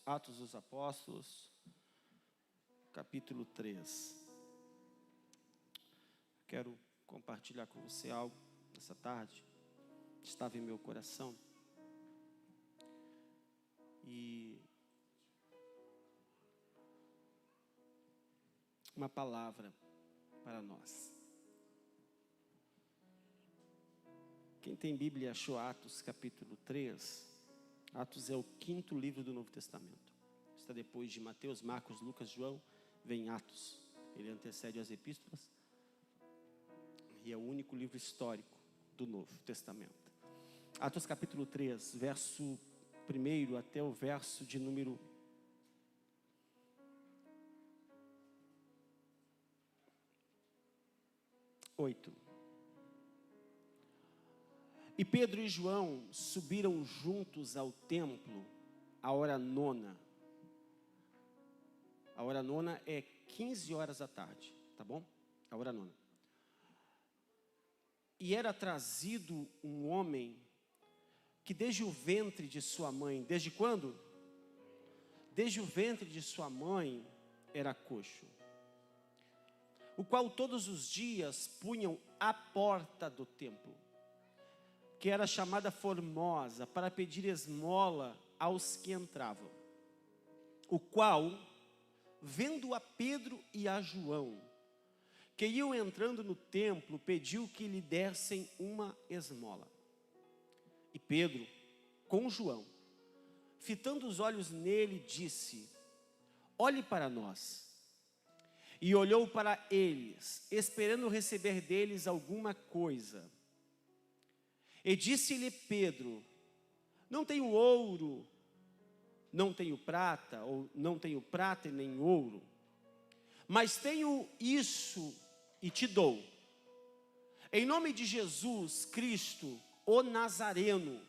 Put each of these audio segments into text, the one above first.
Atos dos Apóstolos, capítulo 3. Quero compartilhar com você algo nessa tarde. Estava em meu coração. E uma palavra para nós. Quem tem Bíblia achou Atos capítulo 3. Atos é o 5º livro do Novo Testamento. Está depois de Mateus, Marcos, Lucas, João, vem Atos. Ele antecede as epístolas e é o único livro histórico do Novo Testamento. Atos capítulo 3, verso 1 até o verso de número 8. E Pedro e João subiram juntos ao templo à hora nona. A hora nona é 15 horas da tarde, tá bom? A hora nona. E era trazido um homem que desde o ventre de sua mãe, desde quando? Desde o ventre de sua mãe era coxo, o qual todos os dias punham à porta do templo, que era chamada Formosa, para pedir esmola aos que entravam. O qual, vendo a Pedro e a João, que iam entrando no templo, pediu que lhe dessem uma esmola. E Pedro, com João, fitando os olhos nele, disse: olhe para nós. E olhou para eles, esperando receber deles alguma coisa. E disse-lhe Pedro: não tenho ouro, não tenho prata, ou não tenho prata e nem ouro, mas tenho isso e te dou. Em nome de Jesus Cristo, o Nazareno,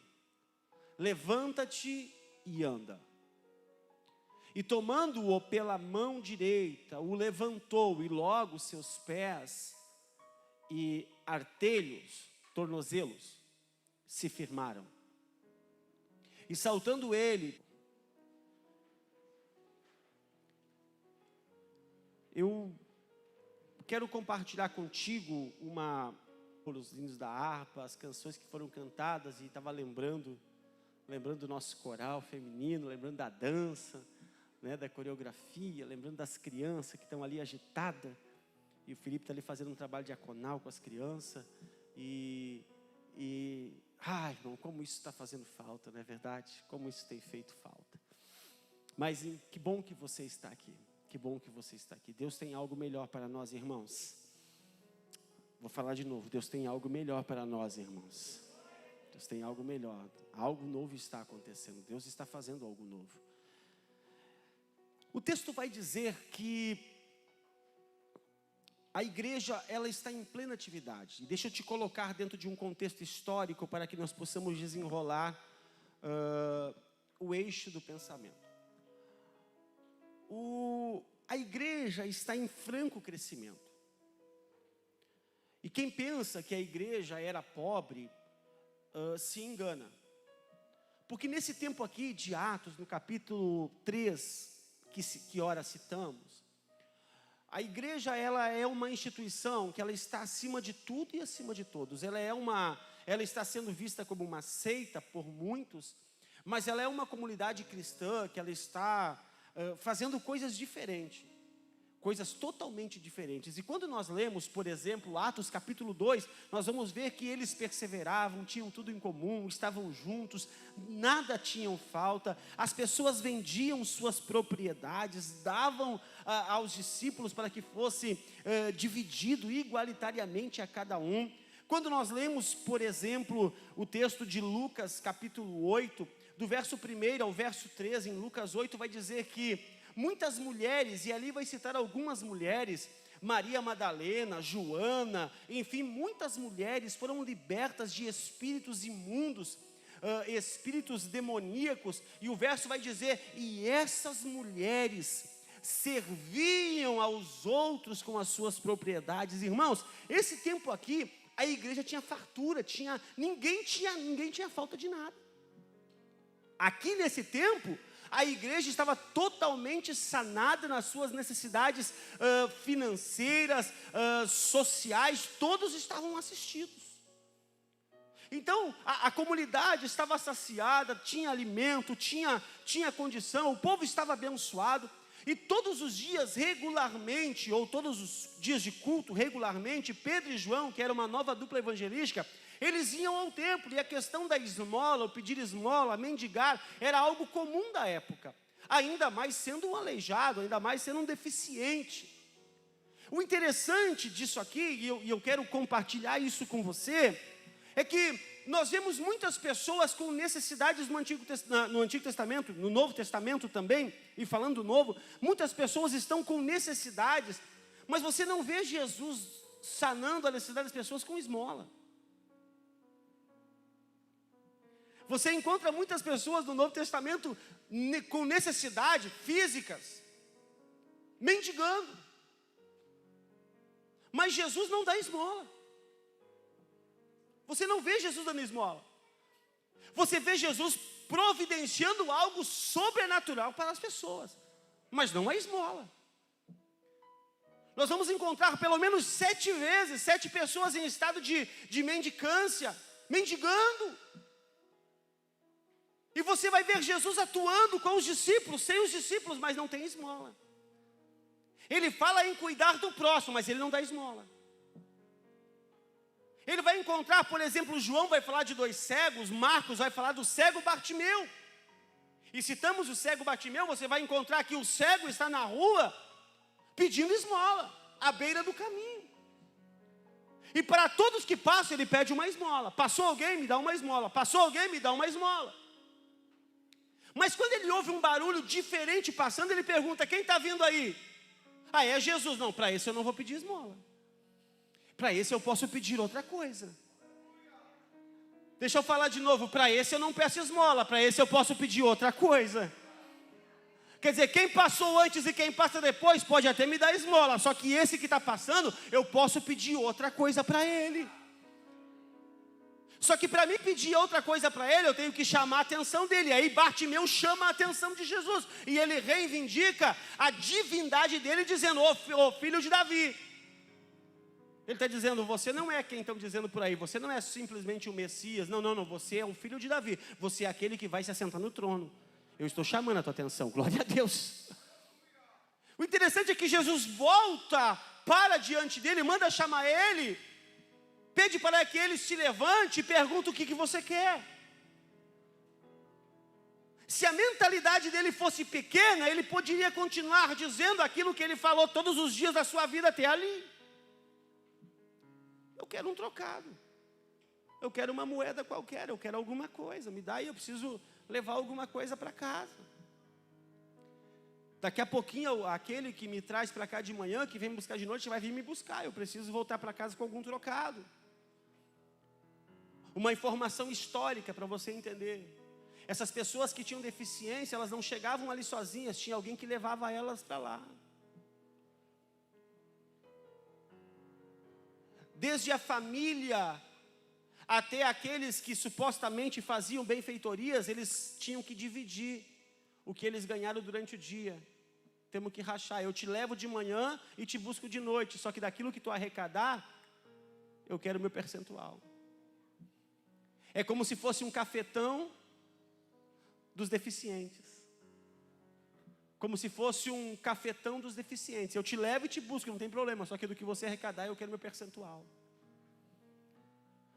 levanta-te e anda. E tomando-o pela mão direita, o levantou, e logo seus pés e artelhos, tornozelos, se firmaram. E saltando ele, eu quero compartilhar contigo os hinos da harpa, as canções que foram cantadas, e estava lembrando do nosso coral feminino, lembrando da dança, né, da coreografia, lembrando das crianças que estão ali agitadas, e o Felipe está ali fazendo um trabalho diaconal com as crianças, ai, irmão, como isso está fazendo falta, não é verdade? Como isso tem feito falta. Mas que bom que você está aqui. Que bom que você está aqui. Deus tem algo melhor para nós, irmãos. Vou falar de novo. Deus tem algo melhor para nós, irmãos. Deus tem algo melhor. Algo novo está acontecendo. Deus está fazendo algo novo. O texto vai dizer que a igreja, ela está em plena atividade. E deixa eu te colocar dentro de um contexto histórico para que nós possamos desenrolar o eixo do pensamento. A igreja está em franco crescimento. E quem pensa que a igreja era pobre, se engana. Porque nesse tempo aqui de Atos, no capítulo 3, que ora citamos, a igreja, ela é uma instituição que ela está acima de tudo e acima de todos. Ela está sendo vista como uma seita por muitos, mas ela é uma comunidade cristã que ela está fazendo coisas diferentes, coisas totalmente diferentes. E quando nós lemos, por exemplo, Atos capítulo 2, nós vamos ver que eles perseveravam, tinham tudo em comum, estavam juntos, nada tinham falta, as pessoas vendiam suas propriedades, davam aos discípulos para que fosse dividido igualitariamente a cada um. Quando nós lemos, por exemplo, o texto de Lucas capítulo 8, do verso 1 ao verso 13, em Lucas 8, vai dizer que muitas mulheres, e ali vai citar algumas mulheres, Maria Madalena, Joana, enfim, muitas mulheres foram libertas de espíritos imundos, espíritos demoníacos, e o verso vai dizer, e essas mulheres serviam aos outros com as suas propriedades. Irmãos, esse tempo aqui, a igreja tinha fartura, ninguém tinha falta de nada. Aqui nesse tempo, A igreja estava totalmente sanada nas suas necessidades financeiras, sociais, todos estavam assistidos. Então, a comunidade estava saciada, tinha alimento, tinha condição, o povo estava abençoado. E todos os dias, regularmente, ou todos os dias de culto, regularmente, Pedro e João, que era uma nova dupla evangelística, eles iam ao templo, e a questão da esmola, o pedir esmola, mendigar, era algo comum da época. Ainda mais sendo um aleijado, ainda mais sendo um deficiente. O interessante disso aqui, e eu quero compartilhar isso com você, é que nós vemos muitas pessoas com necessidades no Antigo Testamento, no Novo Testamento também, e falando do Novo, muitas pessoas estão com necessidades, mas você não vê Jesus sanando a necessidade das pessoas com esmola. Você encontra muitas pessoas no Novo Testamento com necessidades físicas, mendigando, mas Jesus não dá esmola. Você não vê Jesus dando esmola. Você vê Jesus providenciando algo sobrenatural para as pessoas, mas não a esmola. Nós vamos encontrar pelo menos 7 vezes, 7 pessoas em estado de mendicância, mendigando. E você vai ver Jesus atuando com os discípulos, sem os discípulos, mas não tem esmola. Ele fala em cuidar do próximo, mas ele não dá esmola. Ele vai encontrar, por exemplo, João vai falar de 2 cegos, Marcos vai falar do cego Bartimeu. E citamos o cego Bartimeu, você vai encontrar que o cego está na rua pedindo esmola, à beira do caminho. E para todos que passam, ele pede uma esmola. Passou alguém, me dá uma esmola. Passou alguém, me dá uma esmola. Mas quando ele ouve um barulho diferente passando, ele pergunta, quem está vindo aí? Ah, é Jesus. Não, para esse eu não vou pedir esmola. Para esse eu posso pedir outra coisa. Deixa eu falar de novo, para esse eu não peço esmola, para esse eu posso pedir outra coisa. Quer dizer, quem passou antes e quem passa depois pode até me dar esmola, só que esse que está passando, eu posso pedir outra coisa para ele. Só que para mim pedir outra coisa para ele, eu tenho que chamar a atenção dele. Aí Bartimeu chama a atenção de Jesus, e ele reivindica a divindade dele, dizendo, ô filho de Davi. Ele está dizendo, você não é quem estão dizendo por aí, você não é simplesmente o Messias, não, você é um filho de Davi, você é aquele que vai se assentar no trono. Eu estou chamando a tua atenção, glória a Deus. O interessante é que Jesus volta para diante dele, manda chamar ele, pede para que ele se levante e pergunta o que você quer. Se a mentalidade dele fosse pequena, ele poderia continuar dizendo aquilo que ele falou todos os dias da sua vida até ali. Eu quero um trocado, eu quero uma moeda qualquer, eu quero alguma coisa, me dá aí, eu preciso levar alguma coisa para casa. Daqui a pouquinho, aquele que me traz para cá de manhã, que vem me buscar de noite, vai vir me buscar, eu preciso voltar para casa com algum trocado. Uma informação histórica para você entender. Essas pessoas que tinham deficiência, elas não chegavam ali sozinhas, tinha alguém que levava elas para lá. Desde a família até aqueles que supostamente faziam benfeitorias, eles tinham que dividir o que eles ganharam durante o dia. Temos que rachar, eu te levo de manhã e te busco de noite, só que daquilo que tu arrecadar, eu quero o meu percentual. É como se fosse um cafetão dos deficientes. Como se fosse um cafetão dos deficientes. Eu te levo e te busco, não tem problema, só que do que você arrecadar, eu quero meu percentual.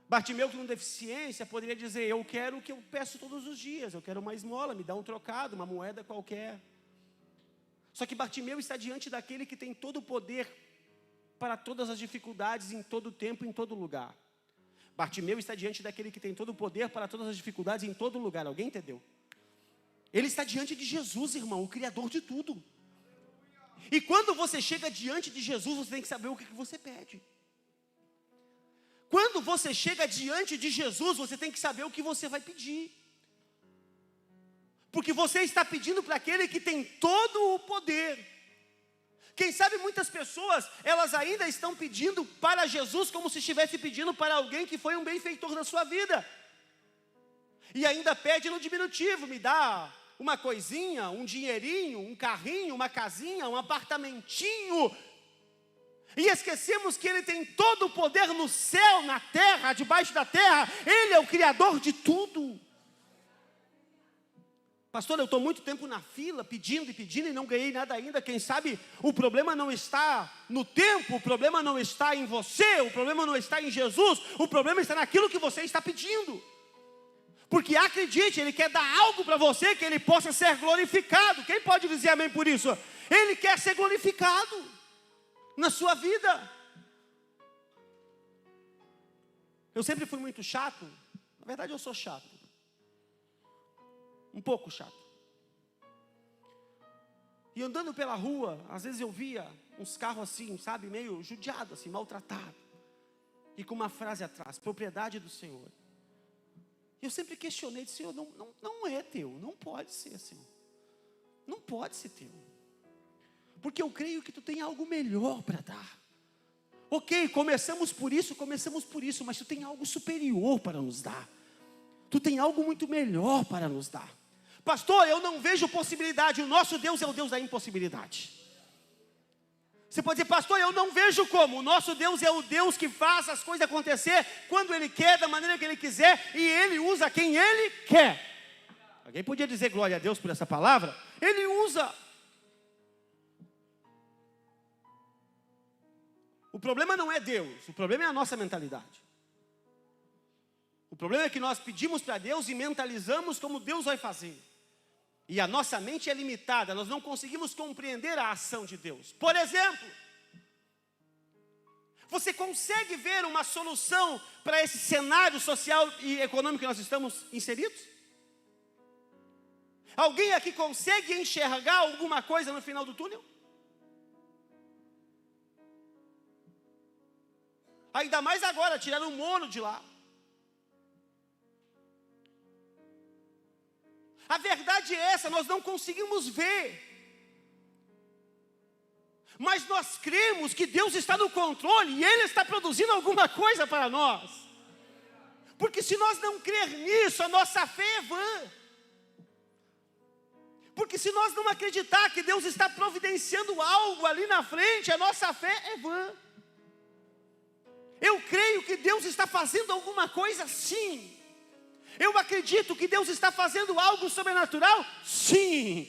Bartimeu, com deficiência, poderia dizer, eu quero o que eu peço todos os dias, eu quero uma esmola, me dá um trocado, uma moeda qualquer. Só que Bartimeu está diante daquele que tem todo o poder para todas as dificuldades, em todo o tempo, em todo lugar. Bartimeu está diante daquele que tem todo o poder para todas as dificuldades, em todo lugar. Alguém entendeu? Ele está diante de Jesus, irmão, o Criador de tudo. E quando você chega diante de Jesus, você tem que saber o que você pede. Quando você chega diante de Jesus, você tem que saber o que você vai pedir. Porque você está pedindo para aquele que tem todo o poder. Quem sabe muitas pessoas, elas ainda estão pedindo para Jesus como se estivesse pedindo para alguém que foi um benfeitor da sua vida. E ainda pede no diminutivo, me dá uma coisinha, um dinheirinho, um carrinho, uma casinha, um apartamentinho. E esquecemos que Ele tem todo o poder no céu, na terra, debaixo da terra. Ele é o Criador de tudo. Pastor, eu estou muito tempo na fila, pedindo e não ganhei nada ainda. Quem sabe o problema não está no tempo, o problema não está em você, o problema não está em Jesus, o problema está naquilo que você está pedindo. Porque acredite, Ele quer dar algo para você que Ele possa ser glorificado. Quem pode dizer amém por isso? Ele quer ser glorificado na sua vida. Eu sempre fui muito chato. Na verdade eu sou chato. Um pouco chato. E andando pela rua, às vezes eu via uns carros assim, sabe, meio judiado, assim, maltratado. E com uma frase atrás, propriedade do Senhor. Eu sempre questionei, Senhor, não é teu, não pode ser, Senhor. Não pode ser teu. Porque eu creio que tu tem algo melhor para dar. Ok, começamos por isso, mas tu tem algo superior para nos dar. Tu tem algo muito melhor para nos dar. Pastor, eu não vejo possibilidade. O nosso Deus é o Deus da impossibilidade. Você pode dizer, pastor, eu não vejo como. O nosso Deus é o Deus que faz as coisas acontecer quando Ele quer, da maneira que Ele quiser, e Ele usa quem Ele quer. Alguém podia dizer glória a Deus por essa palavra? Ele usa. O problema não é Deus, o problema é a nossa mentalidade. O problema é que nós pedimos para Deus e mentalizamos como Deus vai fazer. E a nossa mente é limitada, nós não conseguimos compreender a ação de Deus. Por exemplo, você consegue ver uma solução para esse cenário social e econômico que nós estamos inseridos? Alguém aqui consegue enxergar alguma coisa no final do túnel? Ainda mais agora, tiraram o mono de lá. A verdade é essa, nós não conseguimos ver. Mas nós cremos que Deus está no controle e Ele está produzindo alguma coisa para nós. Porque se nós não crer nisso, a nossa fé é vã. Porque se nós não acreditar que Deus está providenciando algo ali na frente, a nossa fé é vã. Eu creio que Deus está fazendo alguma coisa, sim. Eu acredito que Deus está fazendo algo sobrenatural, sim.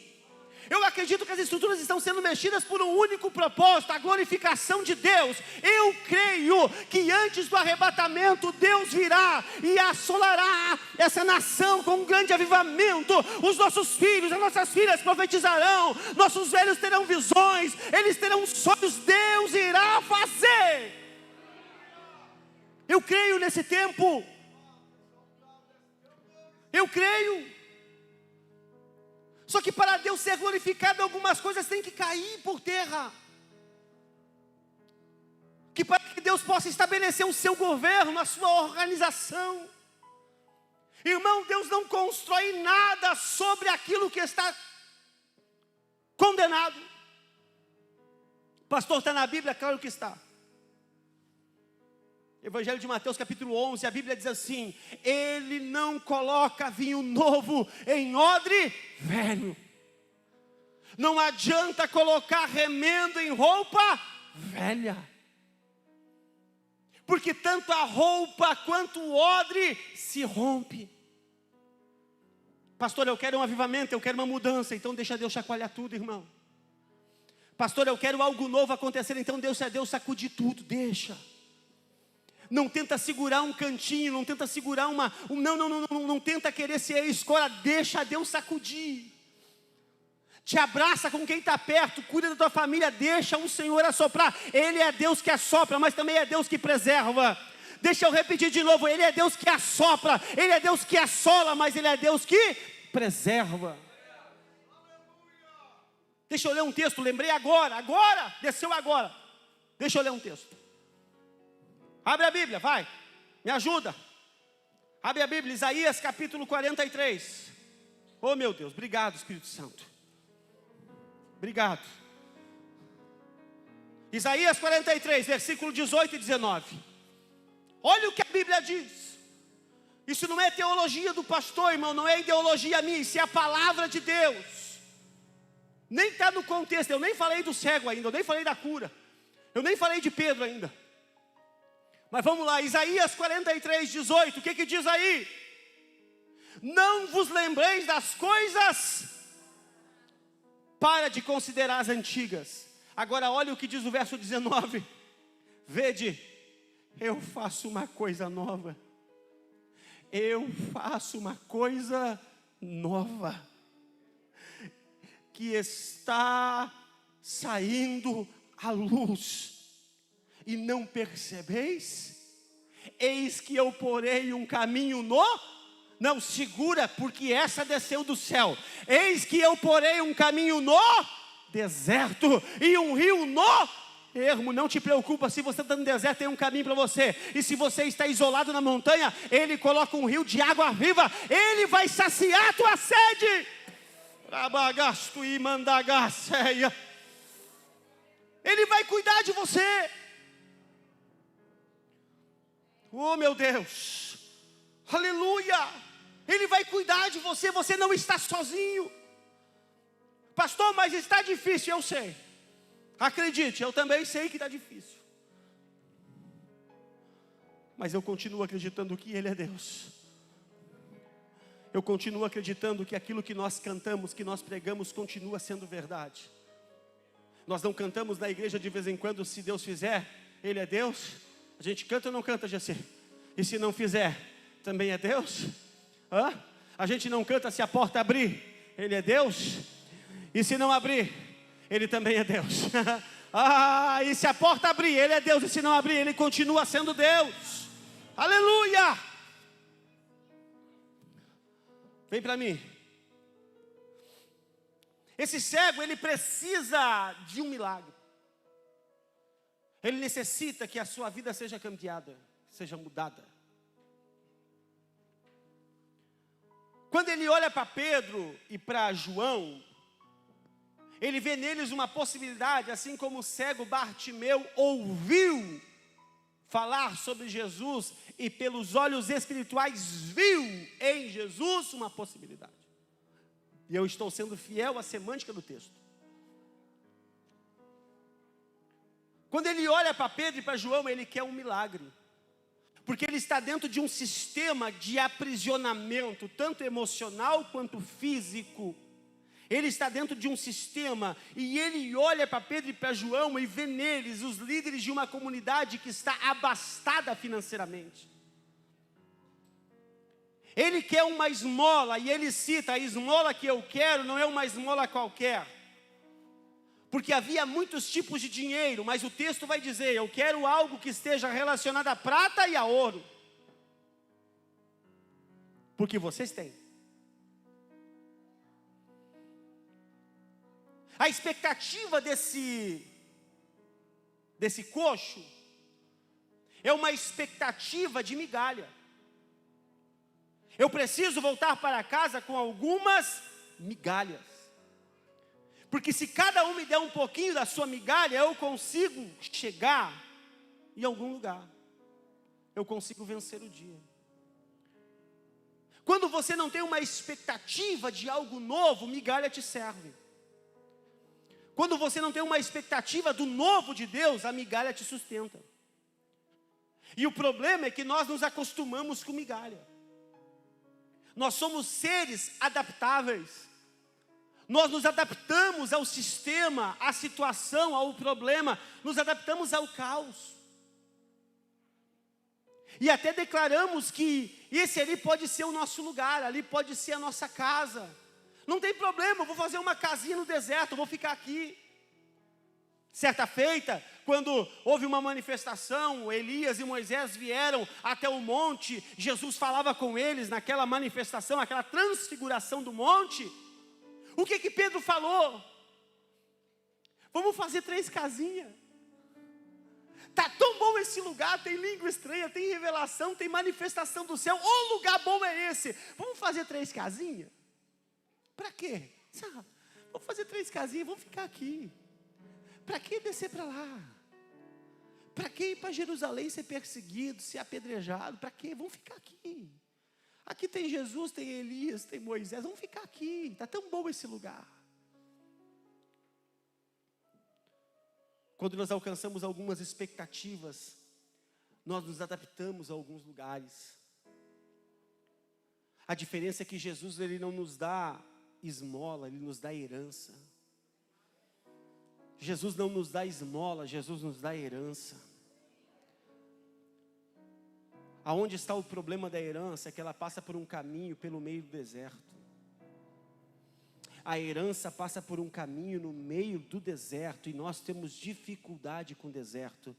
Eu acredito que as estruturas estão sendo mexidas por um único propósito, a glorificação de Deus. Eu creio que antes do arrebatamento Deus virá e assolará essa nação com um grande avivamento. Os nossos filhos, as nossas filhas profetizarão, nossos velhos terão visões, eles terão sonhos, Deus irá fazer. Eu creio nesse tempo. Eu creio. Só que para Deus ser glorificado, algumas coisas têm que cair por terra. Que para que Deus possa estabelecer o seu governo, a sua organização. Irmão, Deus não constrói nada sobre aquilo que está condenado. Pastor, está na Bíblia? Claro que está. Evangelho de Mateus capítulo 11, a Bíblia diz assim: Ele não coloca vinho novo em odre velho. Não adianta colocar remendo em roupa velha. Porque tanto a roupa quanto o odre se rompe. Pastor, eu quero um avivamento, eu quero uma mudança, então deixa Deus chacoalhar tudo, irmão. Pastor, eu quero algo novo acontecer, então deixa Deus sacudir tudo, deixa. Não tenta segurar um cantinho, não tenta segurar não tenta querer ser a escola, deixa Deus sacudir. Te abraça com quem está perto, cuida da tua família, deixa o Senhor assoprar. Ele é Deus que assopra, mas também é Deus que preserva. Deixa eu repetir de novo, Ele é Deus que assopra, Ele é Deus que assola, mas Ele é Deus que preserva. Deixa eu ler um texto, lembrei agora, desceu agora. Deixa eu ler um texto. Abre a Bíblia, vai, me ajuda. Abre a Bíblia, Isaías capítulo 43. Oh meu Deus, obrigado Espírito Santo. Obrigado. Isaías 43, versículo 18 e 19. Olha o que a Bíblia diz. Isso não é teologia do pastor, irmão, não é ideologia minha, isso é a palavra de Deus. Nem está no contexto, eu nem falei do cego ainda, eu nem falei da cura, eu nem falei de Pedro ainda. Mas vamos lá, Isaías 43:18, o que diz aí? Não vos lembreis das coisas, para de considerar as antigas. Agora olha o que diz o verso 19. Vede, eu faço uma coisa nova. Eu faço uma coisa nova, que está saindo à luz, e não percebeis? Eis que eu porei um caminho não, segura, porque essa desceu do céu. Eis que eu porei um caminho no deserto, e um rio no ermo. Não te preocupa, se você está no deserto, tem um caminho para você. E se você está isolado na montanha, Ele coloca um rio de água viva. Ele vai saciar a tua sede. Rabagasto e mandagaceia. Ele vai cuidar de você. Oh meu Deus, aleluia. Ele vai cuidar de você, você não está sozinho. Pastor, mas está difícil, eu sei. Acredite, eu também sei que está difícil. Mas eu continuo acreditando que Ele é Deus. Eu continuo acreditando que aquilo que nós cantamos, que nós pregamos, continua sendo verdade. Nós não cantamos na igreja de vez em quando, se Deus fizer, Ele é Deus. A gente canta ou não canta, Jessé? E se não fizer, também é Deus? A gente não canta se a porta abrir, Ele é Deus. E se não abrir, Ele também é Deus. E se a porta abrir, Ele é Deus. E se não abrir, Ele continua sendo Deus. Aleluia! Vem para mim. Esse cego, ele precisa de um milagre. Ele necessita que a sua vida seja cambiada, seja mudada. Quando ele olha para Pedro e para João, ele vê neles uma possibilidade, assim como o cego Bartimeu ouviu falar sobre Jesus e pelos olhos espirituais viu em Jesus uma possibilidade. E eu estou sendo fiel à semântica do texto. Quando ele olha para Pedro e para João, ele quer um milagre. Porque ele está dentro de um sistema de aprisionamento, tanto emocional quanto físico. Ele está dentro de um sistema, e ele olha para Pedro e para João e vê neles os líderes de uma comunidade que está abastada financeiramente. Ele quer uma esmola, e ele cita: a esmola que eu quero não é uma esmola qualquer. Porque havia muitos tipos de dinheiro, mas o texto vai dizer: eu quero algo que esteja relacionado a prata e a ouro. Porque vocês têm. A expectativa desse coxo é uma expectativa de migalha. Eu preciso voltar para casa com algumas migalhas. Porque se cada um me der um pouquinho da sua migalha, eu consigo chegar em algum lugar. Eu consigo vencer o dia. Quando você não tem uma expectativa de algo novo, migalha te serve. Quando você não tem uma expectativa do novo de Deus, a migalha te sustenta. E o problema é que nós nos acostumamos com migalha. Nós somos seres adaptáveis. Nós nos adaptamos ao sistema, à situação, ao problema. Nos adaptamos ao caos. E até declaramos que esse ali pode ser o nosso lugar, ali pode ser a nossa casa. Não tem problema, eu vou fazer uma casinha no deserto, eu vou ficar aqui. Certa feita, quando houve uma manifestação, Elias e Moisés vieram até o monte, Jesus falava com eles naquela manifestação, aquela transfiguração do monte. O que Pedro falou? Vamos fazer 3 casinhas. Está tão bom esse lugar, tem língua estranha, tem revelação, tem manifestação do céu. O lugar bom é esse. Vamos fazer 3 casinhas? Para quê? Vamos fazer 3 casinhas, vamos ficar aqui. Para que descer para lá? Para que ir para Jerusalém ser perseguido, ser apedrejado? Para quê? Vamos ficar aqui. Aqui tem Jesus, tem Elias, tem Moisés, vamos ficar aqui, está tão bom esse lugar. Quando nós alcançamos algumas expectativas, nós nos adaptamos a alguns lugares. A diferença é que Jesus, ele não nos dá esmola, ele nos dá herança. Jesus não nos dá esmola, Jesus nos dá herança. Aonde está o problema da herança? É que ela passa por um caminho pelo meio do deserto. A herança passa por um caminho no meio do deserto, e nós temos dificuldade com o deserto.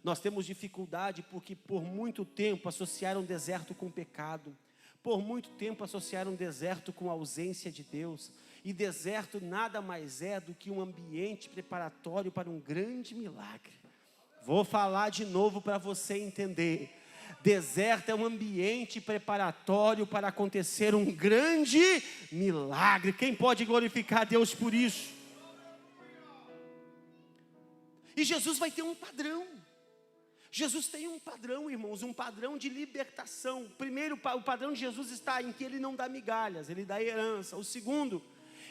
Nós temos dificuldade porque por muito tempo associaram deserto com pecado. Por muito tempo associaram deserto com a ausência de Deus. E deserto nada mais é do que um ambiente preparatório para um grande milagre. Vou falar de novo para você entender. Deserto é um ambiente preparatório para acontecer um grande milagre. Quem pode glorificar a Deus por isso? E Jesus vai ter um padrão. Jesus tem um padrão, irmãos, um padrão de libertação. Primeiro, o padrão de Jesus está em que ele não dá migalhas, ele dá herança. O segundo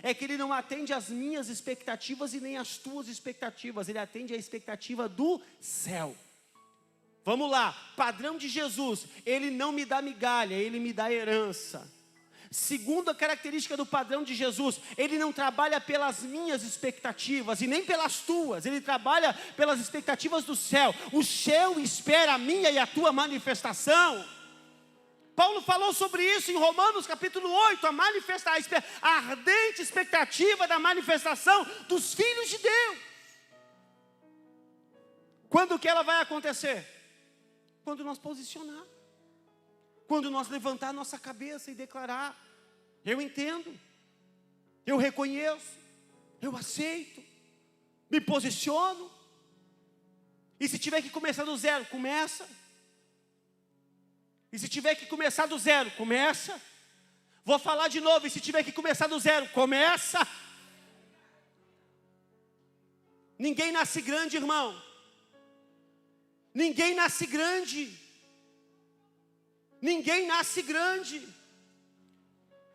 é que ele não atende às minhas expectativas e nem às tuas expectativas, ele atende à expectativa do céu. Vamos lá, padrão de Jesus, ele não me dá migalha, ele me dá herança. Segunda característica do padrão de Jesus, ele não trabalha pelas minhas expectativas e nem pelas tuas, ele trabalha pelas expectativas do céu. O céu espera a minha e a tua manifestação. Paulo falou sobre isso em Romanos capítulo 8, a ardente expectativa da manifestação dos filhos de Deus. Quando que ela vai acontecer? Quando nós posicionar. Quando nós levantar a nossa cabeça e declarar: eu entendo, eu reconheço, eu aceito, me posiciono. E se tiver que começar do zero, começa. E se tiver que começar do zero, começa. Vou falar de novo, e se tiver que começar do zero, começa. Ninguém nasce grande, irmão. Ninguém nasce grande. Ninguém nasce grande.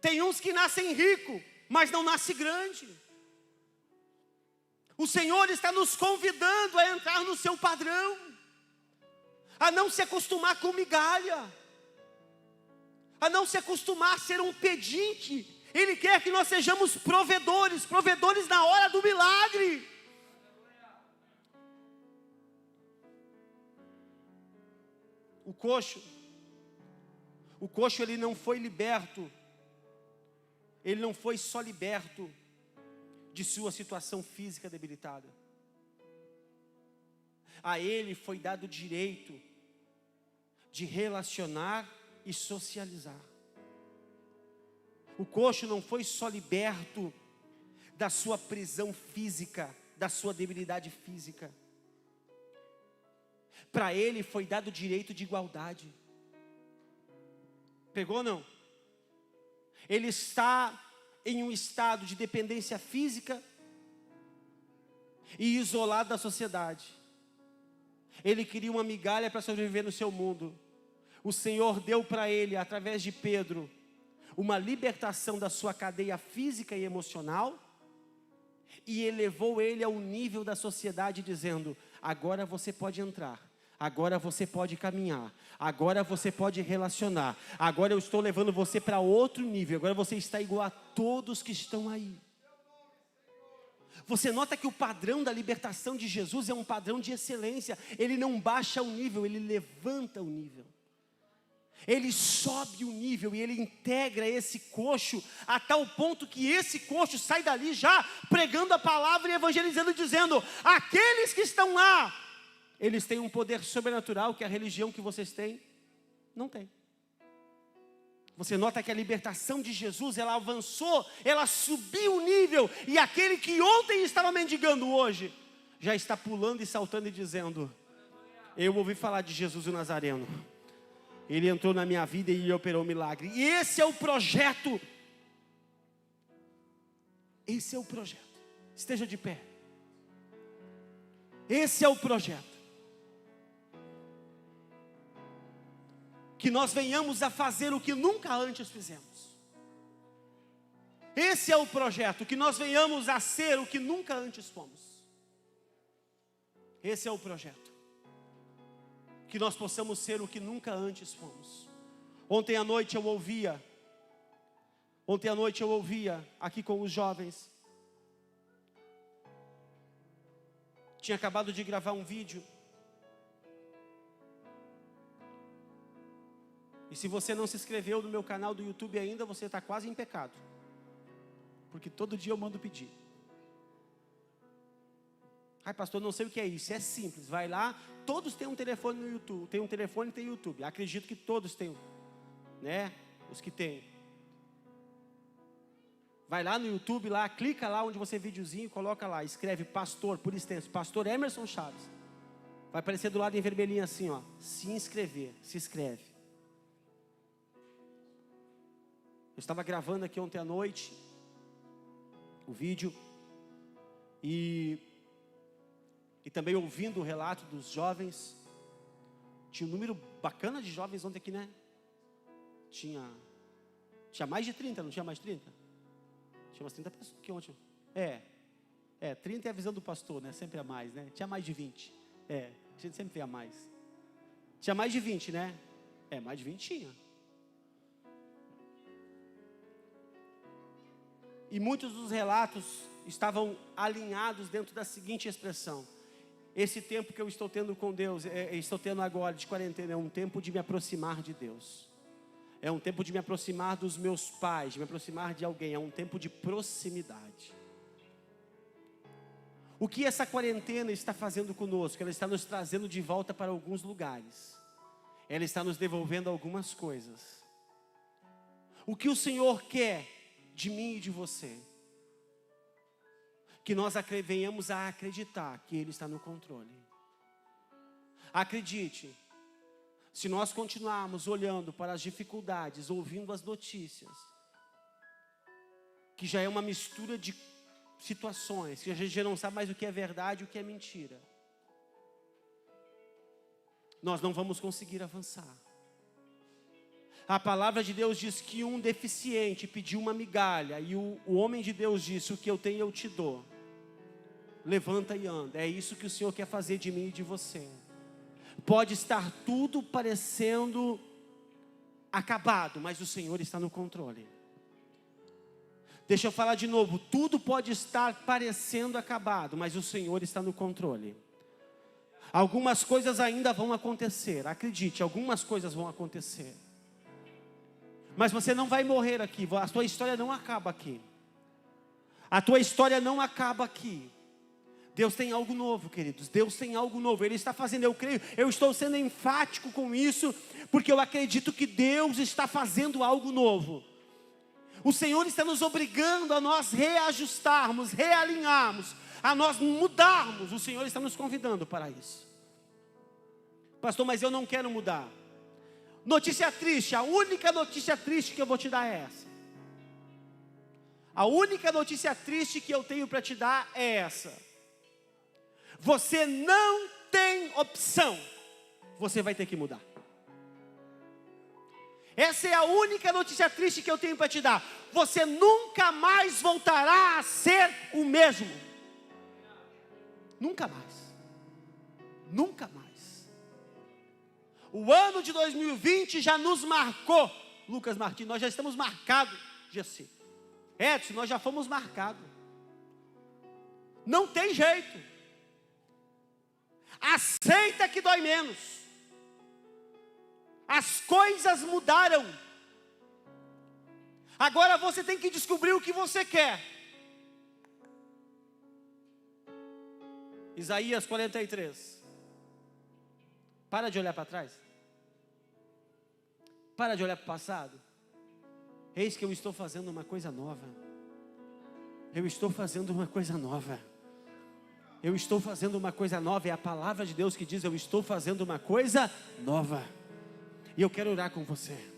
Tem uns que nascem rico, mas não nascem grande. O Senhor está nos convidando a entrar no seu padrão, a não se acostumar com migalha, a não se acostumar a ser um pedinte. Ele quer que nós sejamos provedores na hora do milagre. O coxo ele não foi liberto, ele não foi só liberto de sua situação física debilitada. A ele foi dado o direito de relacionar e socializar. O coxo não foi só liberto da sua prisão física, da sua debilidade física. Para ele foi dado o direito de igualdade. Pegou ou não? Ele está em um estado de dependência física e isolado da sociedade. Ele queria uma migalha para sobreviver no seu mundo. O Senhor deu para ele, através de Pedro, uma libertação da sua cadeia física e emocional e elevou ele ao nível da sociedade, dizendo: agora você pode entrar. Agora você pode caminhar, agora você pode relacionar, agora eu estou levando você para outro nível, agora você está igual a todos que estão aí. Você nota que o padrão da libertação de Jesus é um padrão de excelência. Ele não baixa o nível, ele levanta o nível. Ele sobe o nível e ele integra esse coxo a tal ponto que esse coxo sai dali já pregando a palavra e evangelizando, dizendo: aqueles que estão lá, eles têm um poder sobrenatural que a religião que vocês têm não tem. Você nota que a libertação de Jesus, ela avançou, ela subiu o nível, e aquele que ontem estava mendigando hoje, já está pulando e saltando e dizendo: eu ouvi falar de Jesus o Nazareno, ele entrou na minha vida e ele operou um milagre. E esse é o projeto. Esse é o projeto. Esteja de pé. Esse é o projeto. que nós venhamos a fazer o que nunca antes fizemos. Esse é o projeto, que nós venhamos a ser o que nunca antes fomos. Esse é o projeto, que nós possamos ser o que nunca antes fomos. Ontem à noite eu ouvia aqui com os jovens. Tinha acabado de gravar um vídeo. E se você não se inscreveu no meu canal do YouTube ainda, você está quase em pecado. Porque todo dia eu mando pedir. Ai, pastor, não sei o que é isso. É simples, vai lá. Todos têm um telefone no YouTube. Tem um telefone e tem YouTube. Acredito que todos têm, né? Os que têm. Vai lá no YouTube, lá, clica lá onde você vê videozinho, coloca lá, escreve pastor, por extenso, pastor Emerson Chaves. Vai aparecer do lado em vermelhinho assim, ó. Se inscrever, se inscreve. Eu estava gravando aqui ontem à noite o vídeo e também ouvindo o relato dos jovens. Tinha um número bacana de jovens ontem aqui, né? Tinha mais de 30, não tinha mais de 30? Tinha umas 30 pessoas aqui ontem. 30 é a visão do pastor, né? Sempre a mais, né? Tinha mais de 20. A gente sempre vê a mais. Tinha mais de 20, né? Mais de 20 tinha. E muitos dos relatos estavam alinhados dentro da seguinte expressão: esse tempo que eu estou tendo com Deus, estou tendo agora de quarentena, é um tempo de me aproximar de Deus. É um tempo de me aproximar dos meus pais, de me aproximar de alguém. É um tempo de proximidade. O que essa quarentena está fazendo conosco? Ela está nos trazendo de volta para alguns lugares. Ela está nos devolvendo algumas coisas. O que o Senhor quer de mim e de você? Que nós venhamos a acreditar que Ele está no controle. Acredite, se nós continuarmos olhando para as dificuldades, ouvindo as notícias, que já é uma mistura de situações, que a gente já não sabe mais o que é verdade e o que é mentira, nós não vamos conseguir avançar. A palavra de Deus diz que um deficiente pediu uma migalha, e o homem de Deus disse: o que eu tenho eu te dou. Levanta e anda. É isso que o Senhor quer fazer de mim e de você. Pode estar tudo parecendo acabado, mas o Senhor está no controle. Deixa eu falar de novo. Tudo pode estar parecendo acabado, mas o Senhor está no controle. Algumas coisas ainda vão acontecer. Acredite, algumas coisas vão acontecer. Mas você não vai morrer aqui. A tua história não acaba aqui. A tua história não acaba aqui. Deus tem algo novo, queridos. Deus tem algo novo. Ele está fazendo, eu creio. Eu estou sendo enfático com isso, porque eu acredito que Deus está fazendo algo novo. O Senhor está nos obrigando a nós reajustarmos, realinharmos, a nós mudarmos. O Senhor está nos convidando para isso. Pastor, mas eu não quero mudar. Notícia triste, a única notícia triste que eu vou te dar é essa. A única notícia triste que eu tenho para te dar é essa. Você não tem opção. Você vai ter que mudar. Essa é a única notícia triste que eu tenho para te dar. Você nunca mais voltará a ser o mesmo. Nunca mais. Nunca mais. O ano de 2020 já nos marcou. Lucas Martins, nós já estamos marcados. Gessi. Edson, nós já fomos marcados. Não tem jeito. Aceita que dói menos. As coisas mudaram. Agora você tem que descobrir o que você quer. Isaías 43. Para de olhar para trás. Para de olhar para o passado. Eis que eu estou fazendo uma coisa nova. Eu estou fazendo uma coisa nova. Eu estou fazendo uma coisa nova. É a palavra de Deus que diz: eu estou fazendo uma coisa nova. E eu quero orar com você.